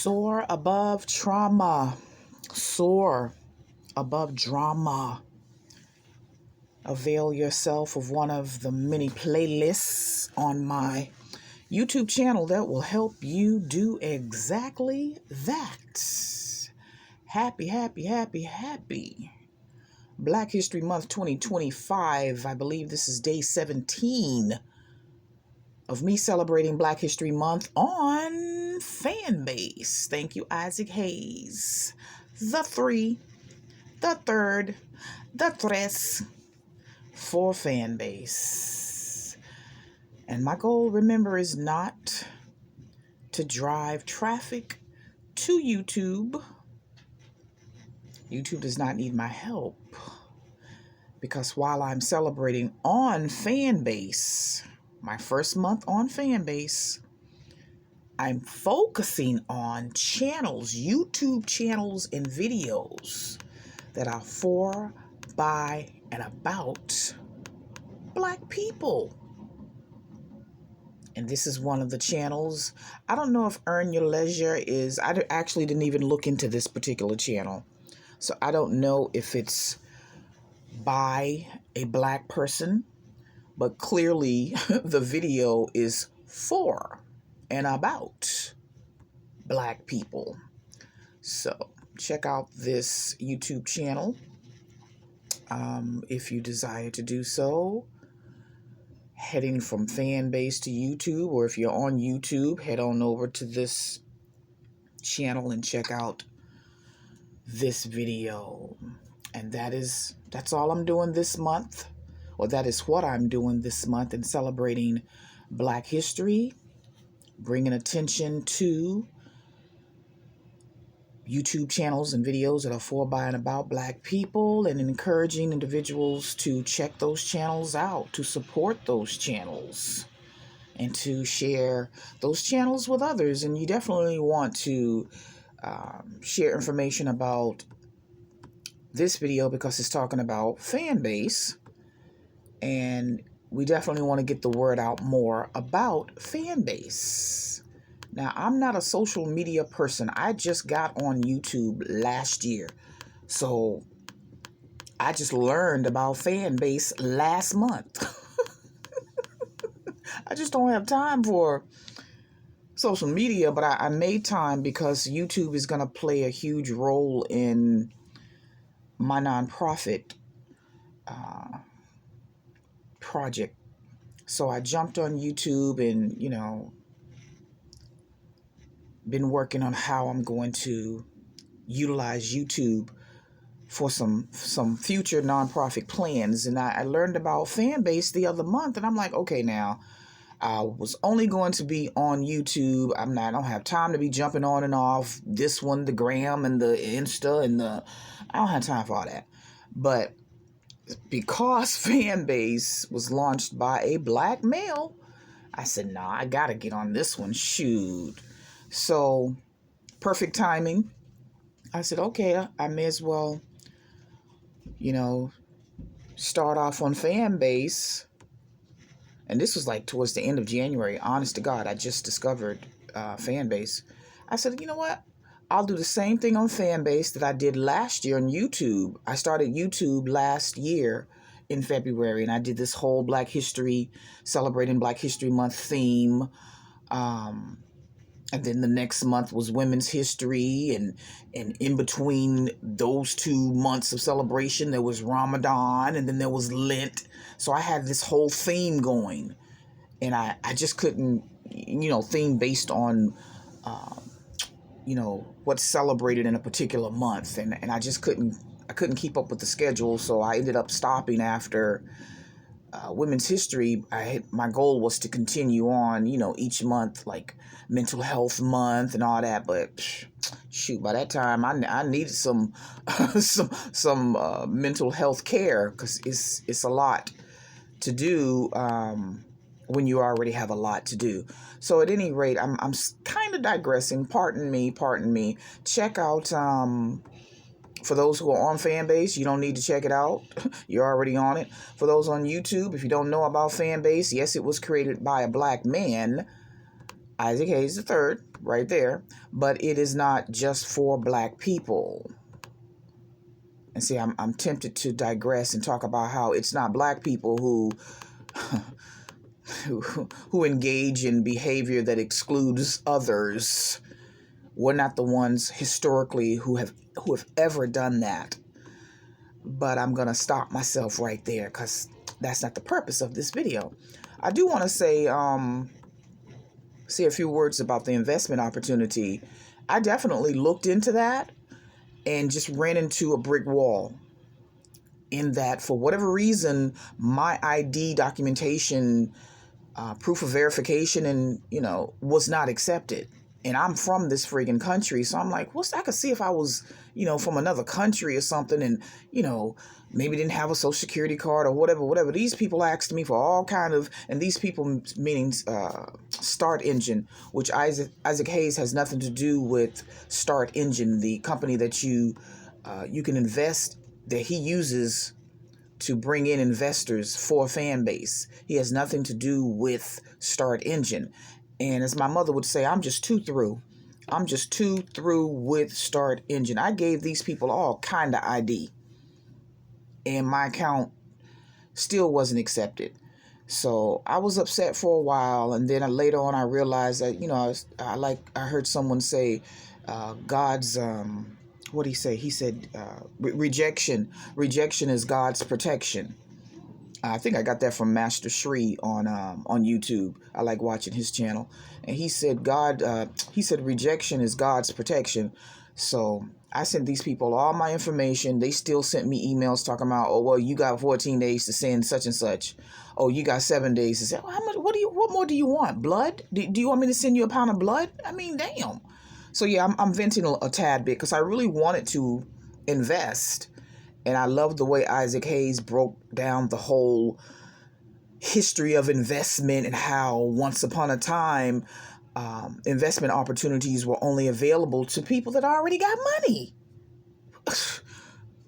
Soar above trauma. Soar above drama. Avail yourself of one of the many playlists on my YouTube channel that will help you do exactly that. Happy Black History Month 2025. I believe this is day 17 of me celebrating Black History Month on Fanbase. Thank you, Isaac Hayes. The three, the third, the tres for Fanbase. And my goal, remember, is not to drive traffic to YouTube. YouTube does not need my help, because while I'm celebrating on Fanbase, my first month on Fanbase, I'm focusing on channels, YouTube channels and videos that are for, by, and about Black people. And this is one of the channels. I don't know if Earn Your Leisure is, I actually didn't even look into this particular channel. So I don't know if it's by a Black person, but clearly the video is for and about Black people. So check out this YouTube channel if you desire to do so. Heading from Fanbase to YouTube, or if you're on YouTube, head on over to this channel and check out this video. And that's all I'm doing this month, or that is what I'm doing this month in celebrating Black history, bringing attention to YouTube channels and videos that are for, by, and about Black people, and encouraging individuals to check those channels out, to support those channels, and to share those channels with others. And you definitely want to share information about this video because it's talking about Fanbase, and we definitely want to get the word out more about Fanbase. Now, I'm not a social media person. I just got on YouTube last year. So I just learned about Fanbase last month. I just don't have time for social media, but I made time because YouTube is going to play a huge role in my nonprofit project. So I jumped on YouTube and, been working on how I'm going to utilize YouTube for some future nonprofit plans. And I learned about Fanbase the other month, and I'm like, okay, now I was only going to be on YouTube. I don't have time to be jumping on and off this one, the Gram and the Insta and I don't have time for all that. But because Fanbase was launched by a Black male, I said, nah, I gotta get on this one. Shoot. So, perfect timing. I said, okay, I may as well, start off on Fanbase. And this was like towards the end of January. Honest to God, I just discovered Fanbase. I said, you know what? I'll do the same thing on Fanbase that I did last year on YouTube. I started YouTube last year in February, and I did this whole Black History, celebrating Black History Month theme. And then the next month was Women's History, and in between those 2 months of celebration, there was Ramadan, and then there was Lent. So I had this whole theme going, and I just couldn't, theme based on, what's celebrated in a particular month, and I just couldn't keep up with the schedule, so I ended up stopping after Women's History. My goal was to continue on, each month, like Mental Health Month and all that. But shoot, by that time, I needed some mental health care, because it's a lot to do when you already have a lot to do. So at any rate, I'm kind of digressing. Pardon me. Check out. For those who are on Fanbase, you don't need to check it out. You're already on it. For those on YouTube, if you don't know about Fanbase, yes, it was created by a Black man. Isaac Hayes III, right there. But it is not just for black people. And see, I'm tempted to digress and talk about how it's not black people who who engage in behavior that excludes others. We're not the ones historically who have ever done that. But I'm going to stop myself right there because that's not the purpose of this video. I do want to say a few words about the investment opportunity. I definitely looked into that and just ran into a brick wall in that for whatever reason, my ID documentation, proof of verification, and, was not accepted. And I'm from this friggin' country. So I'm like, I could see if I was, from another country or something and, maybe didn't have a social security card or whatever. These people asked me for all kind of, and these people meaning Start Engine, which Isaac Hayes has nothing to do with Start Engine, the company that you can invest, that he uses to bring in investors for Fanbase. He has nothing to do with Start Engine. And as my mother would say, I'm just too through. I'm just too through with Start Engine. I gave these people all kind of ID. And my account still wasn't accepted. So I was upset for a while. And then later on, I realized that, I heard someone say, God's, what did he say? He said, rejection is God's protection. I think I got that from Master Shree on YouTube. I like watching his channel. And he said, rejection is God's protection. So I sent these people all my information. They still sent me emails talking about, oh, well, you got 14 days to send such and such. Oh, you got 7 days to send. How much? What more do you want? Blood? Do you want me to send you a pound of blood? I mean, damn. So yeah, I'm venting a tad bit because I really wanted to invest. And I love the way Isaac Hayes broke down the whole history of investment and how once upon a time, investment opportunities were only available to people that already got money.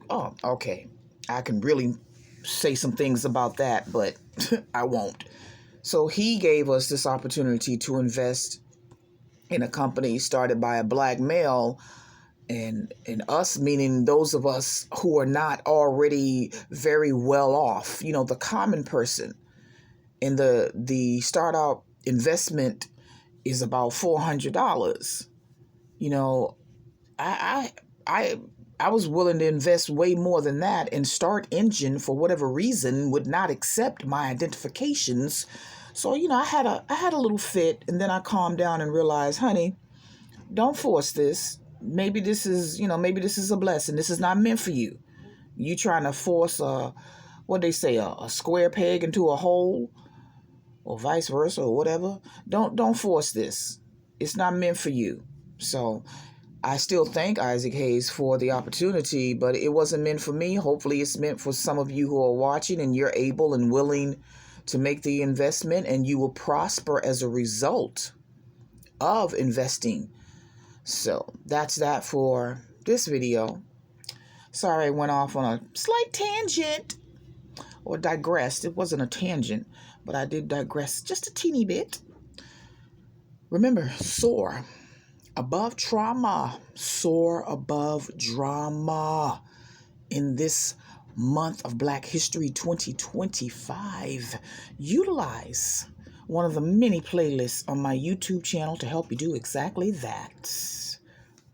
Oh, okay. I can really say some things about that, but I won't. So he gave us this opportunity to invest in a company started by a black male. And us, meaning those of us who are not already very well off, the common person. And the startup investment is about $400. I was willing to invest way more than that, and Start Engine, for whatever reason, would not accept my identifications. So, I had a little fit, and then I calmed down and realized, honey, don't force this. Maybe this is a blessing. This is not meant for you. You trying to force a square peg into a hole, or vice versa, or whatever. Don't force this. It's not meant for you. So I still thank Isaac Hayes for the opportunity, but it wasn't meant for me. Hopefully it's meant for some of you who are watching and you're able and willing to make the investment, and you will prosper as a result of investing. So that's that for this video. Sorry I went off on a slight tangent or digressed. It wasn't a tangent, but I did digress just a teeny bit. Remember, soar above trauma, soar above drama in this month of Black History 2025. Utilize one of the many playlists on my YouTube channel to help you do exactly that.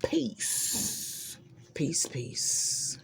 Peace. Peace, peace.